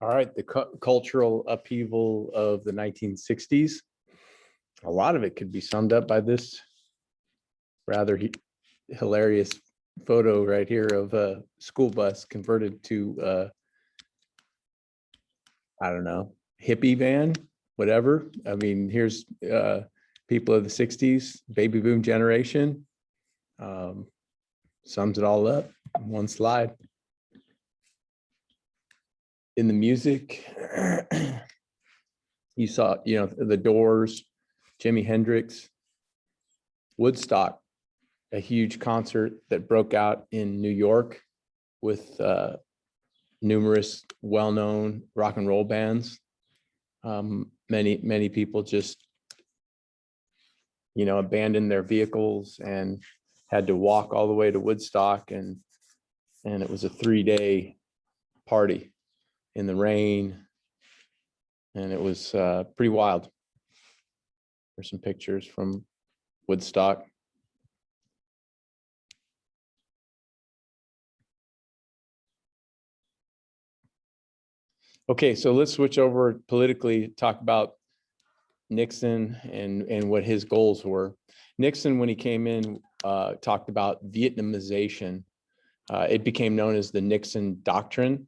All right, the cultural upheaval of the 1960s. A lot of it could be summed up by this rather hilarious photo right here of a school bus converted to, I don't know, hippie van, whatever. I mean, here's people of the 60s, baby boom generation. Sums it all up in one slide. In the music, you saw, the Doors, Jimi Hendrix, Woodstock, a huge concert that broke out in New York with numerous well-known rock and roll bands. Many people just, abandoned their vehicles and had to walk all the way to Woodstock, and it was a 3-day party in the rain, and it was pretty wild. There's some pictures from Woodstock. Okay, so let's switch over politically, talk about Nixon and what his goals were. Nixon, when he came in, talked about Vietnamization. It became known as the Nixon Doctrine.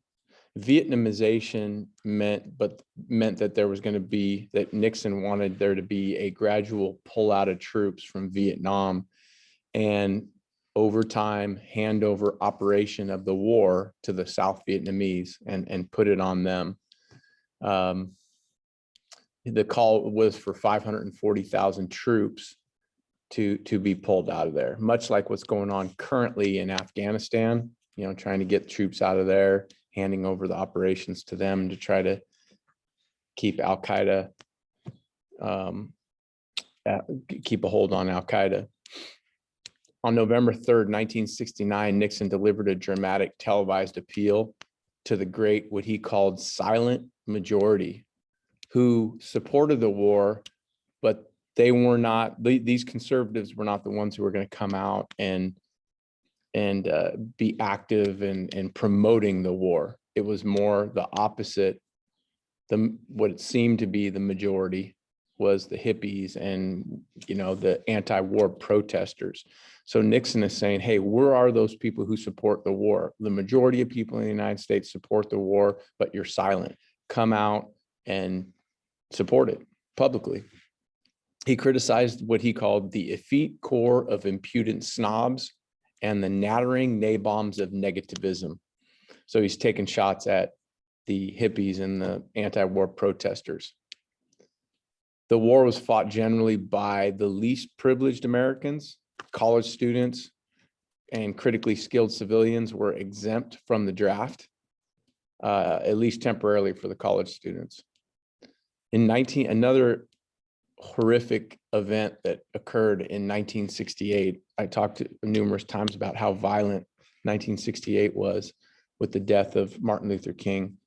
Vietnamization meant that there was going to be, that Nixon wanted there to be a gradual pull out of troops from Vietnam, and over time handover operation of the war to the South Vietnamese and put it on them. The call was for 540,000 troops to be pulled out of there, much like what's going on currently in Afghanistan, trying to get troops out of there, handing over the operations to them to try to keep Al-Qaeda, keep a hold on Al-Qaeda. On November 3rd, 1969, Nixon delivered a dramatic televised appeal to the great, what he called silent majority, who supported the war, but they were not, these conservatives were not the ones who were going to come out and be active and promoting the war. It was more the opposite. What it seemed to be the majority was the hippies and, the anti-war protesters. So Nixon is saying, hey, where are those people who support the war? The majority of people in the United States support the war, but you're silent. Come out and support it publicly. He criticized what he called the effete core of impudent snobs and the nattering nabobs of negativism. So he's taking shots at the hippies and the anti-war protesters. The war was fought generally by the least privileged Americans. College students and critically skilled civilians were exempt from the draft, at least temporarily for the college students. Another horrific event that occurred in 1968. I talked numerous times about how violent 1968 was, with the death of Martin Luther King,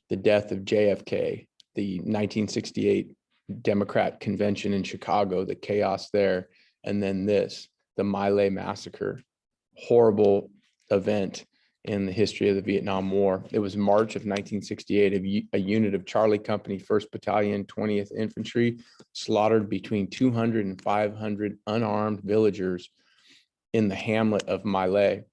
the death of JFK, the 1968 Democrat convention in Chicago, the chaos there, and then the My Lai massacre, horrible event in the history of the Vietnam War. It was March of 1968, a unit of Charlie Company, 1st Battalion, 20th Infantry, slaughtered between 200 and 500 unarmed villagers in the hamlet of My Lai.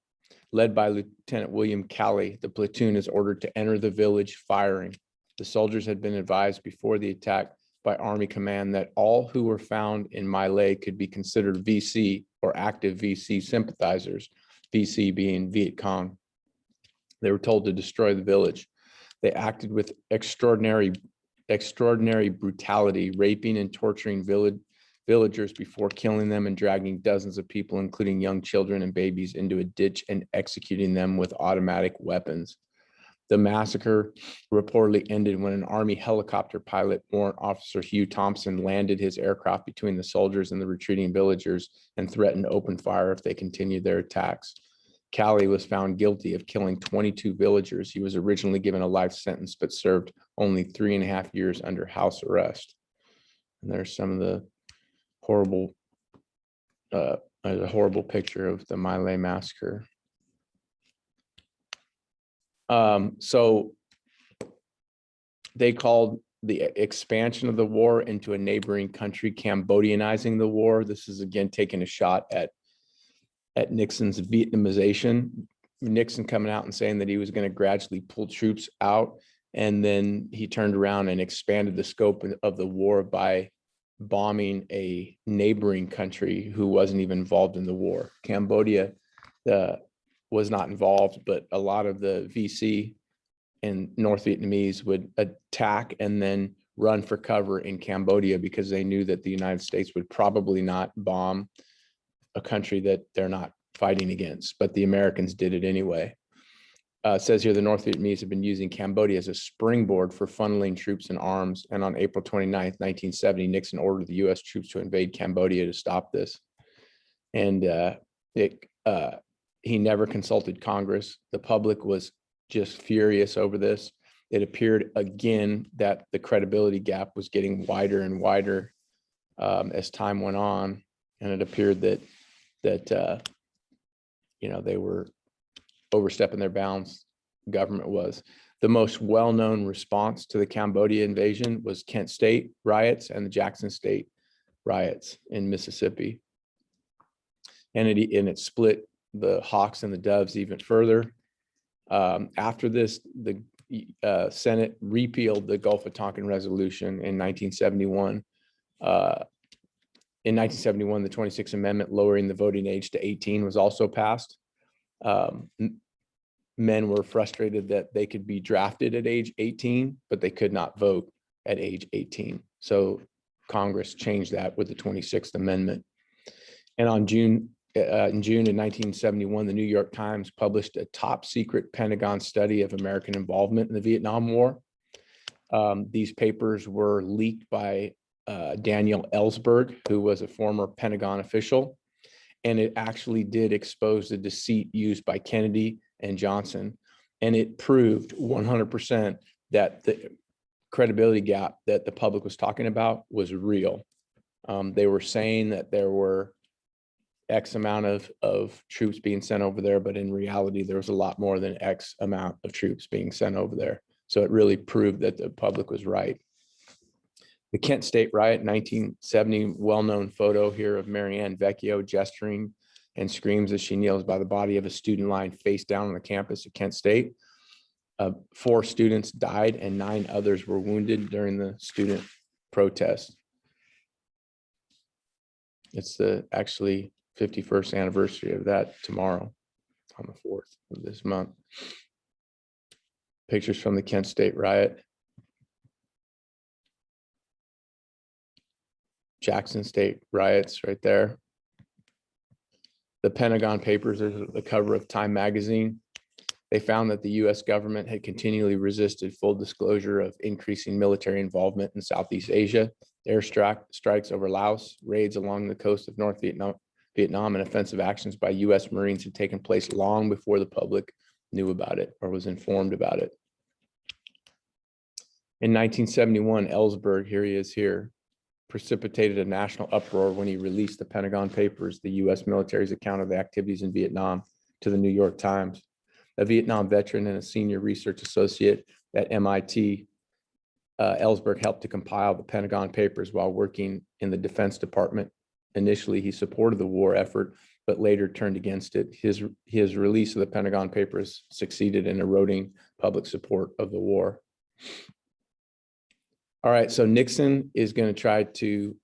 Led by Lieutenant William Calley, the platoon is ordered to enter the village firing. The soldiers had been advised before the attack by Army Command that all who were found in My Lai could be considered VC or active VC sympathizers, VC being Viet Cong. They were told to destroy the village. They acted with extraordinary brutality, raping and torturing villagers before killing them and dragging dozens of people, including young children and babies, into a ditch and executing them with automatic weapons. The massacre reportedly ended when an Army helicopter pilot, Warrant Officer Hugh Thompson, landed his aircraft between the soldiers and the retreating villagers and threatened to open fire if they continued their attacks. Calley was found guilty of killing 22 villagers. He was originally given a life sentence, but served only 3.5 years under house arrest. And there's some of the horrible, a horrible picture of the My Lai massacre. So they called the expansion of the war into a neighboring country Cambodianizing the war. This is again taking a shot at Nixon's Vietnamization. Nixon coming out and saying that he was going to gradually pull troops out. And then he turned around and expanded the scope of the war by bombing a neighboring country who wasn't even involved in the war. Cambodia was not involved, but a lot of the VC and North Vietnamese would attack and then run for cover in Cambodia because they knew that the United States would probably not bomb a country that they're not fighting against, but the Americans did it anyway. It says here the North Vietnamese have been using Cambodia as a springboard for funneling troops and arms. And on April 29th, 1970, Nixon ordered the US troops to invade Cambodia to stop this. And he never consulted Congress. The public was just furious over this. It appeared again that the credibility gap was getting wider and wider as time went on. And it appeared that they were overstepping their bounds. Government was. The most well-known response to the Cambodia invasion was Kent State riots and the Jackson State riots in Mississippi. And it split the Hawks and the Doves even further. After this, the Senate repealed the Gulf of Tonkin Resolution in 1971. In 1971, the 26th Amendment lowering the voting age to 18 was also passed. Men were frustrated that they could be drafted at age 18, but they could not vote at age 18. So Congress changed that with the 26th Amendment. And in June of 1971, the New York Times published a top secret Pentagon study of American involvement in the Vietnam War. These papers were leaked by Daniel Ellsberg, who was a former Pentagon official. And it actually did expose the deceit used by Kennedy and Johnson. And it proved 100% that the credibility gap that the public was talking about was real. They were saying that there were X amount of troops being sent over there, but in reality, there was a lot more than X amount of troops being sent over there. So it really proved that the public was right. The Kent State riot, 1970, well-known photo here of Marianne Vecchio gesturing and screams as she kneels by the body of a student lying face down on the campus of Kent State. 4 students died and 9 others were wounded during the student protest. It's the actually 51st anniversary of that tomorrow on the 4th of this month. Pictures from the Kent State riot. Jackson State riots right there. The Pentagon Papers, there's the cover of Time magazine. They found that the US government had continually resisted full disclosure of increasing military involvement in Southeast Asia, strikes over Laos, raids along the coast of North Vietnam, and offensive actions by US Marines had taken place long before the public knew about it or was informed about it. In 1971, Ellsberg, here he is here, precipitated a national uproar when he released the Pentagon Papers, the US military's account of the activities in Vietnam, to the New York Times. A Vietnam veteran and a senior research associate at MIT, Ellsberg helped to compile the Pentagon Papers while working in the Defense Department. Initially, he supported the war effort, but later turned against it. His release of the Pentagon Papers succeeded in eroding public support of the war. All right, so Nixon is going to try to,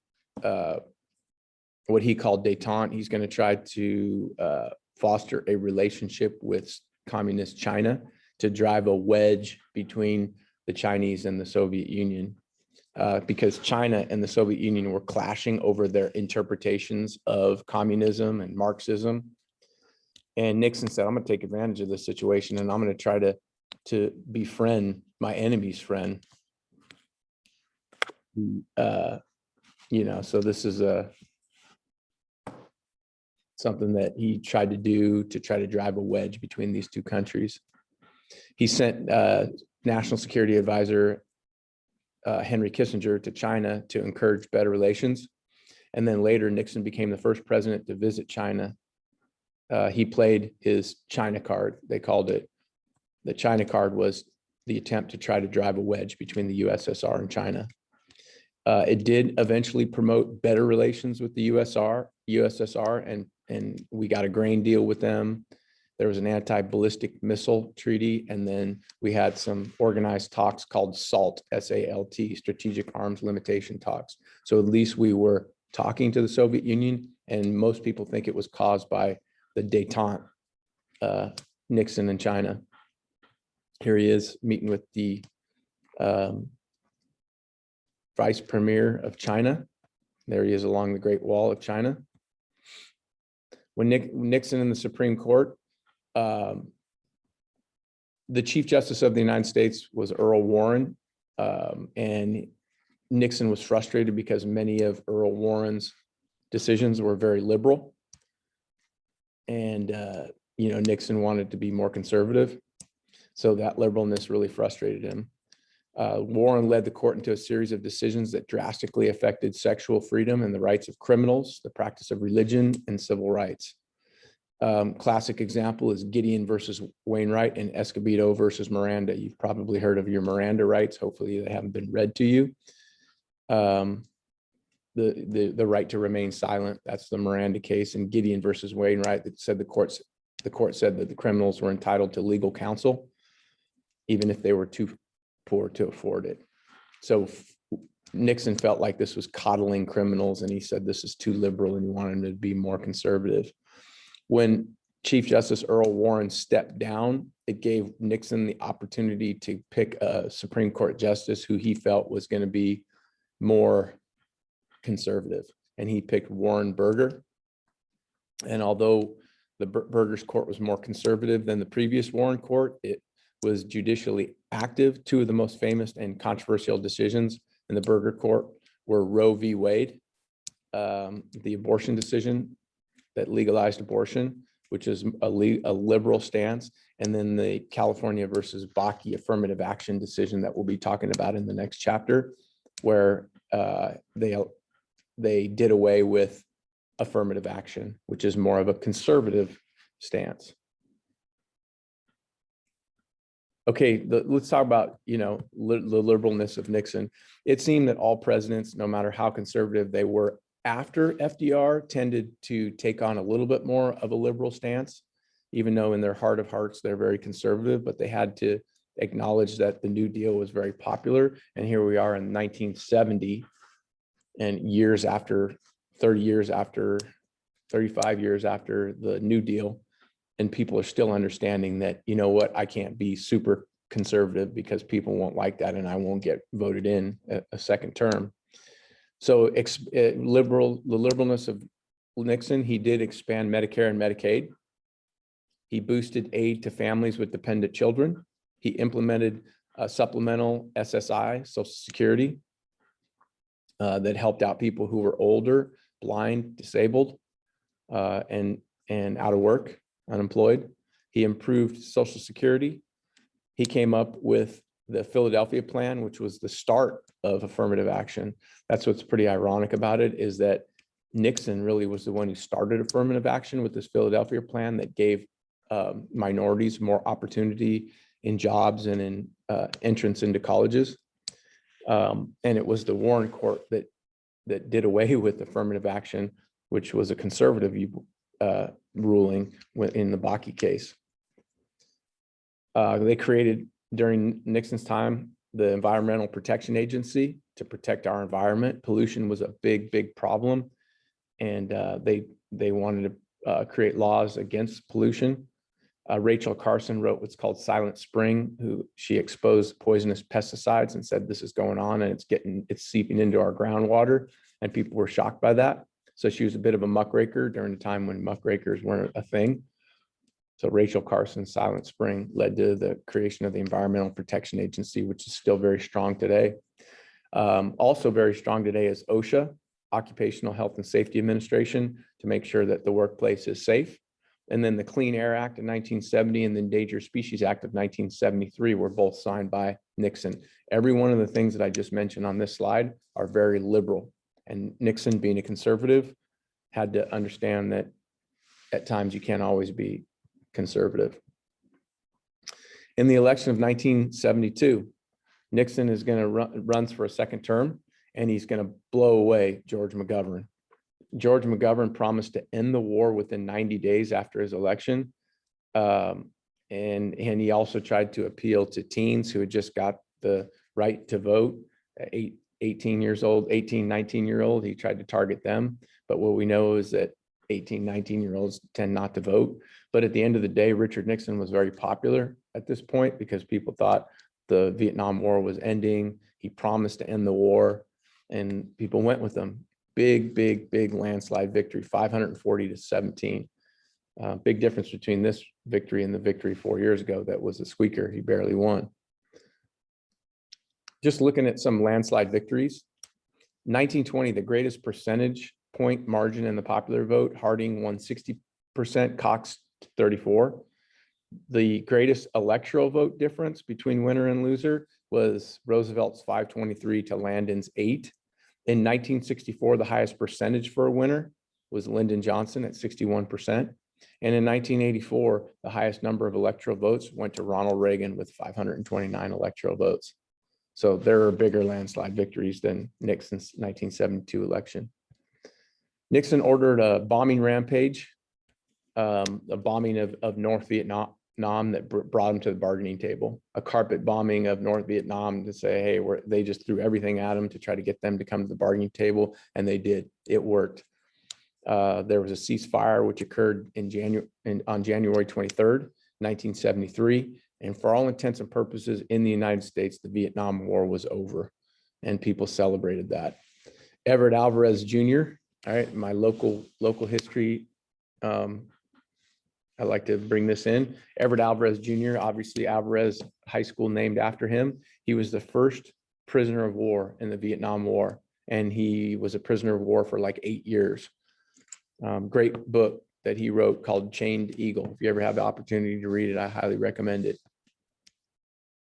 what he called détente, he's going to try to foster a relationship with communist China to drive a wedge between the Chinese and the Soviet Union, because China and the Soviet Union were clashing over their interpretations of communism and Marxism. And Nixon said, I'm going to take advantage of this situation and I'm going to try to befriend my enemy's friend. So this is something that he tried to do to try to drive a wedge between these two countries. He sent National Security Advisor Henry Kissinger to China to encourage better relations. And then later, Nixon became the first president to visit China. He played his China card, they called it. The China card was the attempt to try to drive a wedge between the USSR and China. It did eventually promote better relations with the USSR, and we got a grain deal with them. There was an anti-ballistic missile treaty, and then we had some organized talks called SALT, S-A-L-T, Strategic Arms Limitation Talks. So at least we were talking to the Soviet Union, and most people think it was caused by the détente, Nixon and China. Here he is meeting with the Vice Premier of China. There he is along the Great Wall of China. When Nixon in the Supreme Court, the Chief Justice of the United States was Earl Warren, and Nixon was frustrated because many of Earl Warren's decisions were very liberal. And, Nixon wanted to be more conservative. So that liberalness really frustrated him. Warren led the court into a series of decisions that drastically affected sexual freedom and the rights of criminals, the practice of religion, and civil rights. Classic example is Gideon versus Wainwright and Escobedo versus Miranda. You've probably heard of your Miranda rights. Hopefully they haven't been read to you. The right to remain silent, that's the Miranda case. And Gideon versus Wainwright, that said the court said that the criminals were entitled to legal counsel, even if they were too poor to afford it. So Nixon felt like this was coddling criminals, and he said this is too liberal, and he wanted them to be more conservative. When Chief Justice Earl Warren stepped down, it gave Nixon the opportunity to pick a Supreme Court justice who he felt was going to be more conservative, and he picked Warren Burger. And although the Burger's court was more conservative than the previous Warren court, it was judicially active. Two of the most famous and controversial decisions in the Burger court were Roe v. Wade, the abortion decision that legalized abortion, which is a liberal stance, and then the California versus Bakke affirmative action decision that we'll be talking about in the next chapter, where they did away with affirmative action, which is more of a conservative stance. Okay, let's talk about, the liberalness of Nixon. It seemed that all presidents, no matter how conservative they were after FDR, tended to take on a little bit more of a liberal stance, even though in their heart of hearts, they're very conservative, but they had to acknowledge that the New Deal was very popular. And here we are in 1970, and 35 years after the New Deal, and people are still understanding that, I can't be super conservative because people won't like that, and I won't get voted in a second term. So the liberalness of Nixon, he did expand Medicare and Medicaid. He boosted aid to families with dependent children. He implemented a supplemental SSI, Social Security, that helped out people who were older, blind, disabled, and out of work, unemployed. He improved Social Security. He came up with the Philadelphia Plan, which was the start of affirmative action. That's what's pretty ironic about it, is that Nixon really was the one who started affirmative action with this Philadelphia Plan that gave minorities more opportunity in jobs and in entrance into colleges. And it was the Warren Court that did away with affirmative action, which was a conservative ruling in the Bakke case. They created, during Nixon's time, the Environmental Protection Agency to protect our environment. Pollution was a big problem, and they wanted to create laws against pollution. Rachel Carson wrote what's called Silent Spring, she exposed poisonous pesticides and said, this is going on and it's seeping into our groundwater, and people were shocked by that. So she was a bit of a muckraker during a time when muckrakers weren't a thing. So Rachel Carson's Silent Spring led to the creation of the Environmental Protection Agency, which is still very strong today. Also very strong today is OSHA, Occupational Health and Safety Administration, to make sure that the workplace is safe. And then the Clean Air Act of 1970 and the Endangered Species Act of 1973 were both signed by Nixon. Every one of the things that I just mentioned on this slide are very liberal. And Nixon, being a conservative, had to understand that at times you can't always be conservative. In the election of 1972, Nixon is going to runs for a second term, and he's going to blow away George McGovern. George McGovern promised to end the war within 90 days after his election. And he also tried to appeal to teens who had just got the right to vote at 18 years old, 18, 19-year-old. He tried to target them. But what we know is that 18, 19-year-olds tend not to vote. But at the end of the day, Richard Nixon was very popular at this point because people thought the Vietnam War was ending. He promised to end the war, and people went with him. Big landslide victory, 540 to 17. Big difference between this victory and the victory 4 years ago that was a squeaker. He barely won. Just looking at some landslide victories. 1920, the greatest percentage point margin in the popular vote. Harding won 60%, Cox 34%. The greatest electoral vote difference between winner and loser was Roosevelt's 523 to Landon's 8. In 1964, the highest percentage for a winner was Lyndon Johnson at 61%. And in 1984, the highest number of electoral votes went to Ronald Reagan with 529 electoral votes. So there are bigger landslide victories than Nixon's 1972 election. Nixon ordered a bombing rampage, a bombing of North Vietnam that brought him to the bargaining table, a carpet bombing of North Vietnam to say, hey, they just threw everything at him to try to get them to come to the bargaining table. And they did, it worked. There was a ceasefire which occurred on January 23rd, 1973. And for all intents and purposes in the United States, the Vietnam War was over and people celebrated that. Everett Alvarez Jr., all right, my local history, I like to bring this in. Everett Alvarez Jr., obviously Alvarez High School named after him. He was the first prisoner of war in the Vietnam War, and he was a prisoner of war for like 8 years. Great book that he wrote called Chained Eagle. If you ever have the opportunity to read it, I highly recommend it.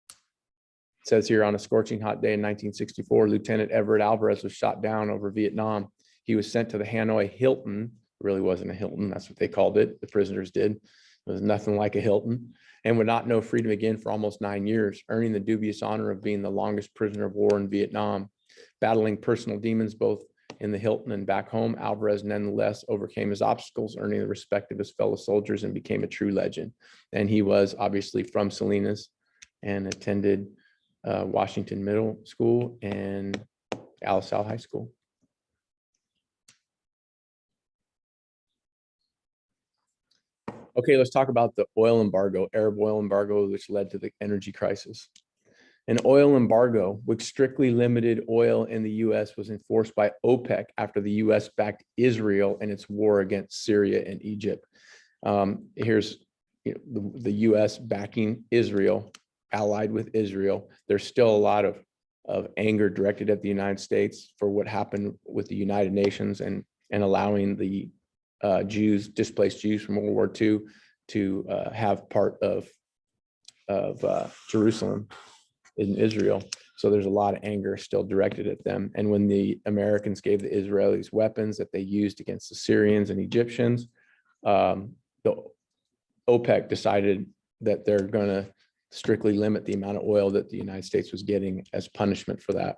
It says here, on a scorching hot day in 1964, Lieutenant Everett Alvarez was shot down over Vietnam. He was sent to the Hanoi Hilton. It really wasn't a Hilton, that's what they called it. The prisoners did. It was nothing like a Hilton, and would not know freedom again for almost 9 years, earning the dubious honor of being the longest prisoner of war in Vietnam. Battling personal demons both in the Hilton and back home, Alvarez nonetheless overcame his obstacles, earning the respect of his fellow soldiers, and became a true legend. And he was obviously from Salinas and attended Washington Middle School and Alice Al High School. Okay, let's talk about the oil embargo, Arab oil embargo, which led to the energy crisis. An oil embargo, which strictly limited oil in the US, was enforced by OPEC after the US backed Israel in its war against Syria and Egypt. Here's the US backing Israel, allied with Israel. There's still a lot of anger directed at the United States for what happened with the United Nations and allowing the Jews, displaced Jews from World War II, to have part of Jerusalem in Israel. So there's a lot of anger still directed at them. And when the Americans gave the Israelis weapons that they used against the Syrians and Egyptians, the OPEC decided that they're going to strictly limit the amount of oil that the United States was getting as punishment for that.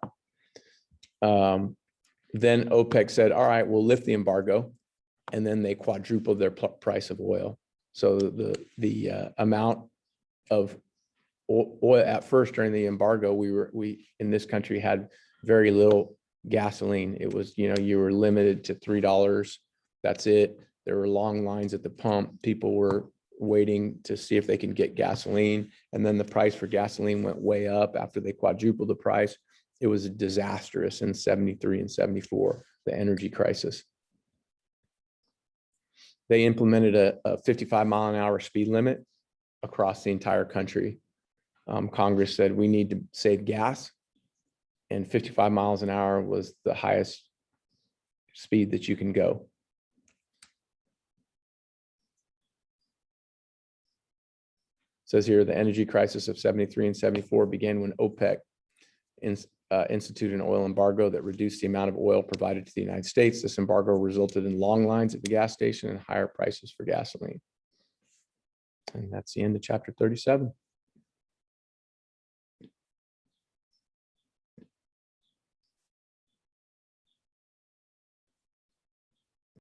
Then OPEC said, all right, we'll lift the embargo. And then they quadrupled their price of oil. So the amount of oil at first during the embargo, we in this country had very little gasoline. It was, you were limited to $3. That's it. There were long lines at the pump. People were waiting to see if they can get gasoline. And then the price for gasoline went way up after they quadrupled the price. It was disastrous in 73 and 74, the energy crisis. They implemented a 55-mile-an-hour speed limit across the entire country. Congress said we need to save gas, and 55 miles an hour was the highest speed that you can go. It says here, the energy crisis of 73 and 74 began when OPEC instituted an oil embargo that reduced the amount of oil provided to the United States. This embargo resulted in long lines at the gas station and higher prices for gasoline. And that's the end of chapter 37.